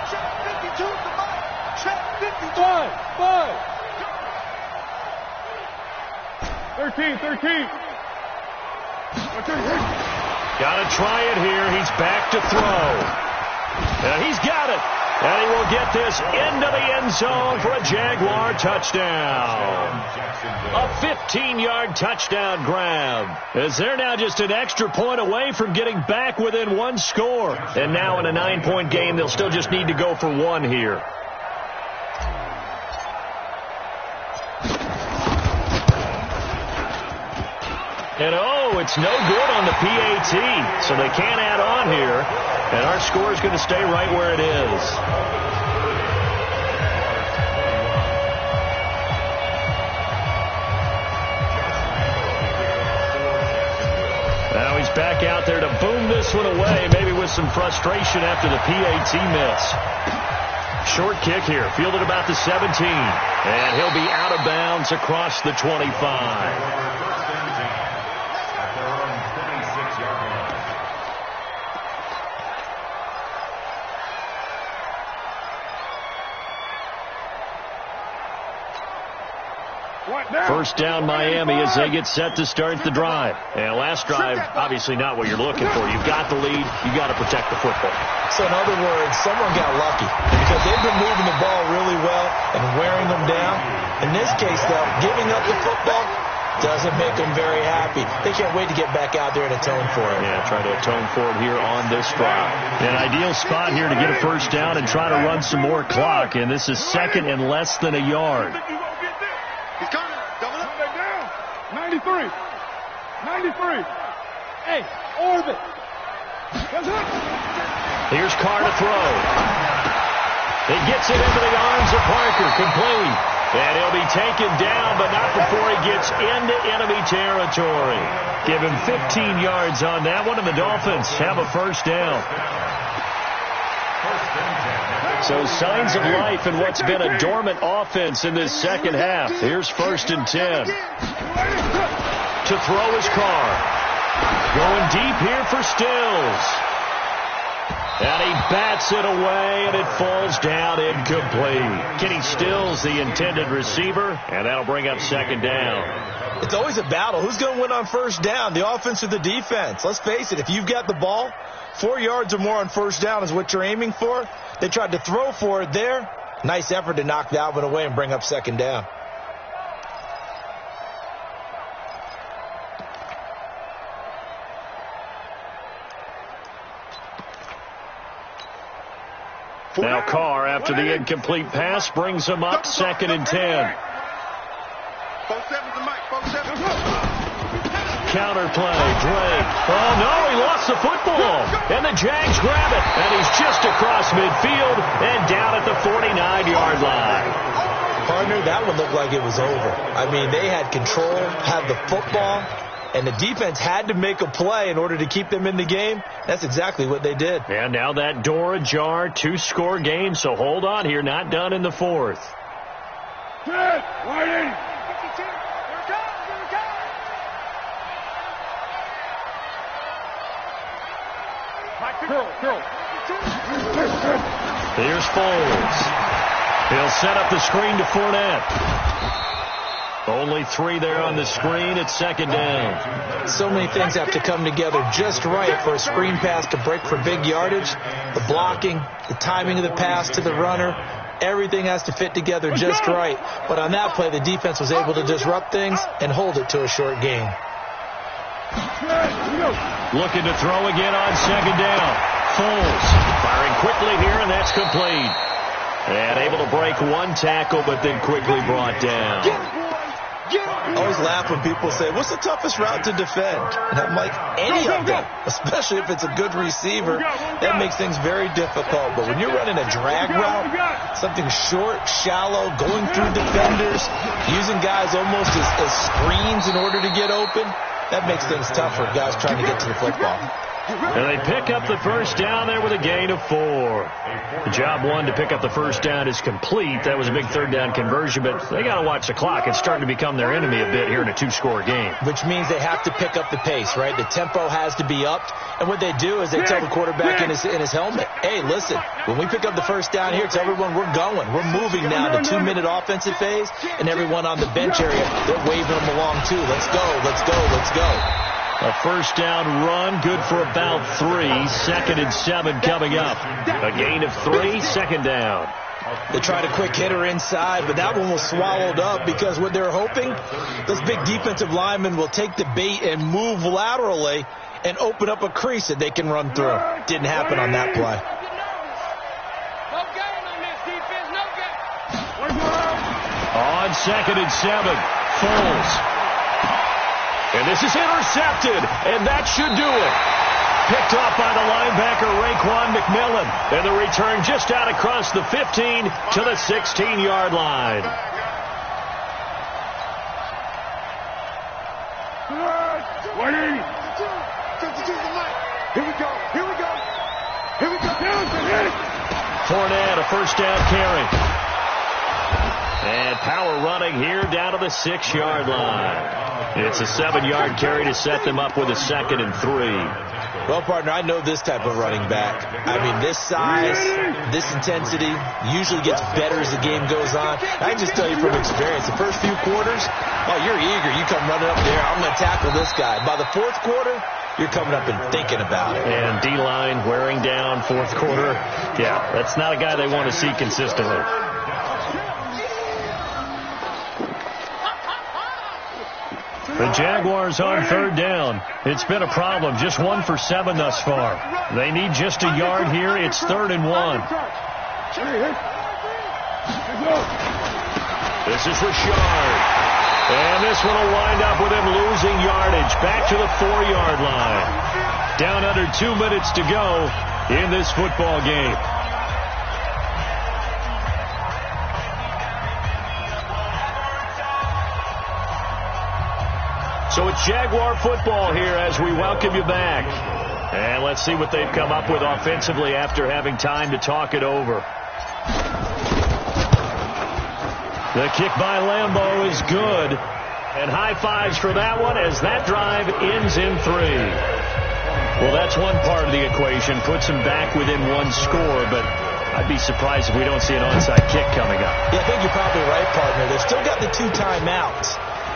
Check 52 at the mic. Check 52. 5. 13. Got to try it here. He's back to throw. And he's got it. And he will get this into the end zone for a Jaguar touchdown. A 15-yard touchdown grab. As they're now just an extra point away from getting back within 1 score. And now in a 9-point game, they'll still just need to go for 1 here. And it's no good on the PAT. So they can't add on here. And our score is going to stay right where it is. Now he's back out there to boom this one away, maybe with some frustration after the PAT miss. Short kick here, fielded about the 17. And he'll be out of bounds across the 25. First down Miami as they get set to start the drive. And last drive, obviously not what you're looking for. You've got the lead. You've got to protect the football. So in other words, someone got lucky because they've been moving the ball really well and wearing them down. In this case, though, giving up the football doesn't make them very happy. They can't wait to get back out there and atone for it. Yeah, try to atone for it here on this drive. An ideal spot here to get a first down and try to run some more clock. And this is second and less than a yard. He's coming. Double up. 93. 93. Hey, orbit. Here's Carr to throw. He gets it into the arms of Parker. Complete. And he'll be taken down, but not before he gets into enemy territory. Give him 15 yards on that one, and the Dolphins have a first down. So signs of life in what's been a dormant offense in this second half. Here's 1st and 10. To throw his Carr. Going deep here for Stills. And he bats it away, and it falls down incomplete. Kenny Stills, the intended receiver, and that'll bring up second down. It's always a battle. Who's going to win on first down, the offense or the defense? Let's face it, if you've got the ball, 4 yards or more on first down is what you're aiming for. They tried to throw for it there. Nice effort to knock that one away and bring up second down. Now Carr, after the incomplete pass, brings him up 2nd and 10. 4-7's the mic. 4-7. Counter play, Drake. Oh, no, he lost the football. And the Jags grab it. And he's just across midfield and down at the 49-yard line. Partner, that one looked like it was over. I mean, they had control, had the football, and the defense had to make a play in order to keep them in the game. That's exactly what they did. And now that door ajar, 2-score game, so hold on here, not done in the 4th. Here's Foles. He'll set up the screen to Fournette. Only 3 there on the screen. It's second down. So many things have to come together just right for a screen pass to break for big yardage. The blocking, the timing of the pass to the runner, everything has to fit together just right. But on that play, the defense was able to disrupt things and hold it to a short game. Looking to throw again on second down. Foles firing quickly here, and that's complete. And able to break one tackle, but then quickly brought down. I always laugh when people say, what's the toughest route to defend? And I'm like, any of them, especially if it's a good receiver. That makes things very difficult. But when you're running a drag route, something short, shallow, going through defenders, using guys almost as screens in order to get open, that makes things tough for guys trying to get to the football. And they pick up the first down there with a gain of 4. The job one to pick up the first down is complete. That was a big third down conversion, but they got to watch the clock. It's starting to become their enemy a bit here in a 2-score game. Which means they have to pick up the pace, right? The tempo has to be upped. And what they do is they tell the quarterback in his helmet, hey, listen, when we pick up the first down here, tell everyone we're going. We're moving now to 2-minute offensive phase, and everyone on the bench area, they're waving them along too. Let's go, let's go, let's go. A first down run, good for about 3. 2nd and 7 coming up. A gain of 3, second down. They tried a quick hitter inside, but that one was swallowed up because what they're hoping, those big defensive linemen will take the bait and move laterally and open up a crease that they can run through. Didn't happen on that play. On 2nd and 7, Foles. And this is intercepted, and that should do it. Picked off by the linebacker, Raekwon McMillan. And the return just out across the 15 to the 16-yard line. Here we go. Here we go. Here we go. Fournette, a first down carry. And power running here down to the 6-yard line. It's a 7-yard carry to set them up with a 2nd and 3. Well, partner, I know this type of running back. I mean, this size, this intensity usually gets better as the game goes on. I can just tell you from experience, the first few quarters, oh, you're eager. You come running up there, I'm going to tackle this guy. By the 4th quarter, you're coming up and thinking about it. And D-line wearing down 4th quarter. Yeah, that's not a guy they want to see consistently. The Jaguars on 3rd down. It's been a problem. Just 1 for 7 thus far. They need just a yard here. It's 3rd and 1. This is Richard. And this one will wind up with him losing yardage. Back to the 4-yard line. Down under 2 minutes to go in this football game. So it's Jaguar football here as we welcome you back. And let's see what they've come up with offensively after having time to talk it over. The kick by Lambeau is good. And high fives for that one as that drive ends in 3. Well, that's one part of the equation. Puts them back within 1 score, but I'd be surprised if we don't see an onside kick coming up. Yeah, I think you're probably right, partner. They've still got the 2 timeouts.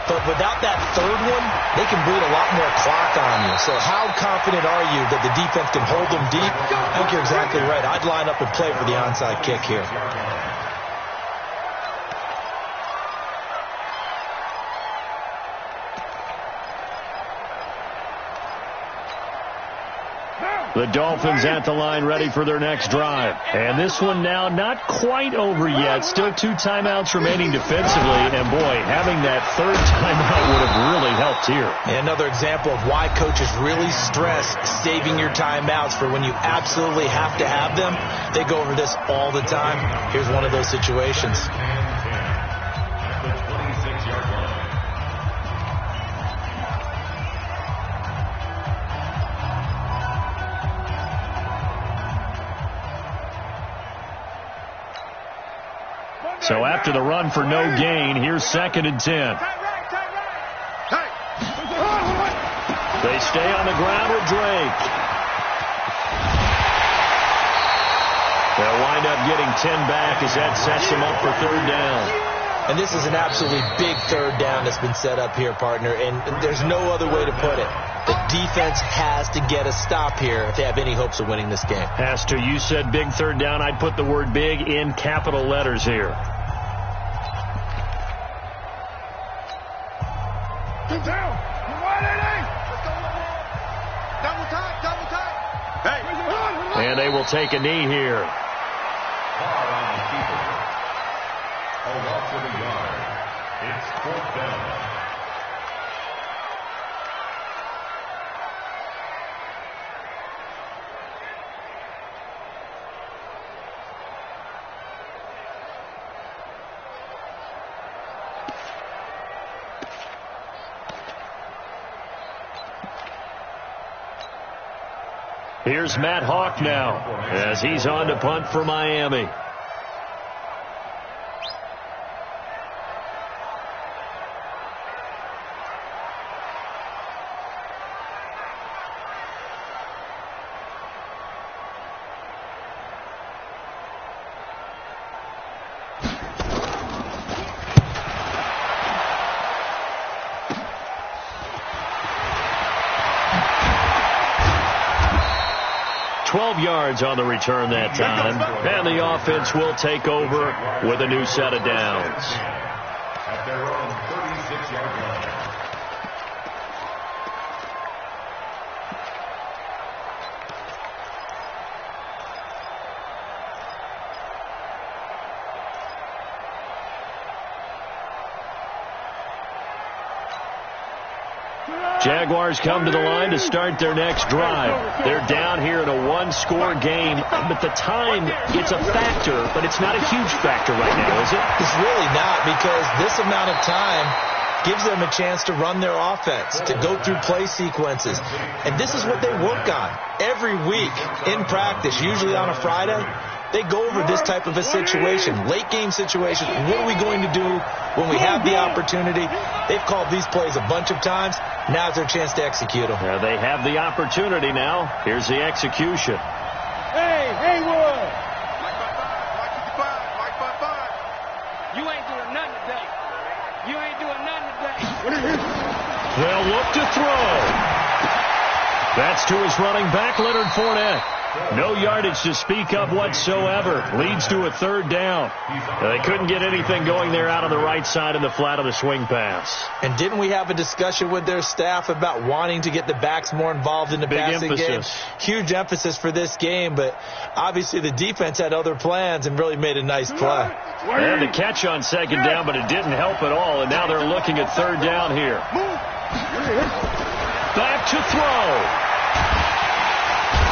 But without that 3rd one, they can bleed a lot more clock on you. So how confident are you that the defense can hold them deep? I think you're exactly right. I'd line up and play for the onside kick here. The Dolphins at the line ready for their next drive. And this one now not quite over yet. Still 2 timeouts remaining defensively. And boy, having that 3rd timeout would have really helped here. Another example of why coaches really stress saving your timeouts for when you absolutely have to have them. They go over this all the time. Here's one of those situations. So after the run for no gain, here's 2nd and 10. They stay on the ground with Drake. They'll wind up getting 10 back as that sets them up for 3rd down. And this is an absolutely big 3rd down that's been set up here, partner, and there's no other way to put it. The defense has to get a stop here if they have any hopes of winning this game. Has to. You said big 3rd down. I'd put the word big in capital letters here. Down. And they will take a knee here. A loss of a yard. It's 4th down. Here's Matt Hawk now as he's on to punt for Miami. Yards on the return that time, and the offense will take over with a new set of downs. At their own 36-yard line. Jaguars come to the line to start their next drive. They're down here in a 1-score game, but the time, it's a factor, but it's not a huge factor right now, is it? It's really not, because this amount of time gives them a chance to run their offense, to go through play sequences. And this is what they work on every week in practice, usually on a Friday. they go over this type of a situation, late game situation. What are we going to do when we have the opportunity? They've called these plays a bunch of times. Now's their chance to execute them. They have the opportunity now. Here's the execution. Hey, Haywood! You ain't doing nothing today. You ain't doing nothing today. They'll look to throw. That's to his running back, Leonard Fournette. No yardage to speak of whatsoever. Leads to a third down. They couldn't get anything going there out on the right side of the flat of the swing pass. And didn't we have a discussion with their staff about wanting to get the backs more involved in the passing game? Huge emphasis for this game, but obviously the defense had other plans and really made a nice play. They had the catch on second down, but it didn't help at all, and now they're looking at third down here. Back to throw.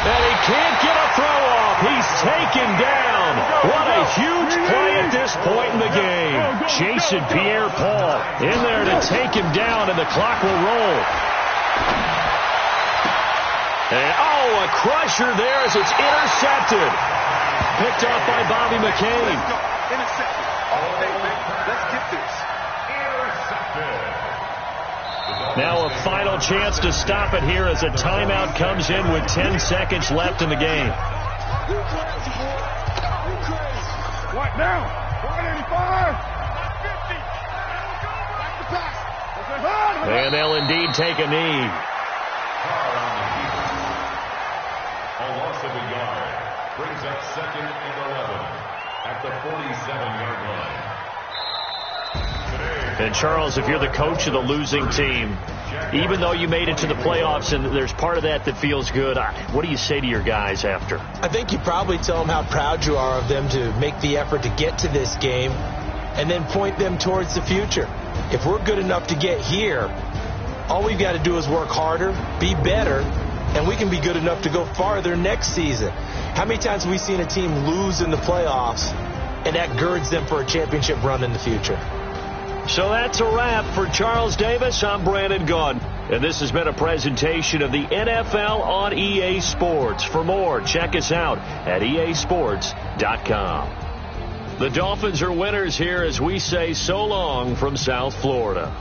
And he can't get a throw off. He's taken down. What a huge play at this point in the game. Jason Pierre-Paul in there to take him down, and the clock will roll. And, a crusher there as it's intercepted. Picked off by Bobby McCain. Intercepted. Let's get this. Intercepted. Now a final chance to stop it here as a timeout comes in with 10 seconds left in the game. What now? 185. 50. And they'll indeed take a knee. A loss of a yard brings up 2nd and 11 at the 47-yard line. And Charles, if you're the coach of the losing team, even though you made it to the playoffs and there's part of that feels good, what do you say to your guys after? I think you probably tell them how proud you are of them to make the effort to get to this game and then point them towards the future. If we're good enough to get here, all we've got to do is work harder, be better, and we can be good enough to go farther next season. How many times have we seen a team lose in the playoffs, and that girds them for a championship run in the future? So that's a wrap for Charles Davis. I'm Brandon Gunn. And this has been a presentation of the NFL on EA Sports. For more, check us out at easports.com. The Dolphins are winners here as we say so long from South Florida.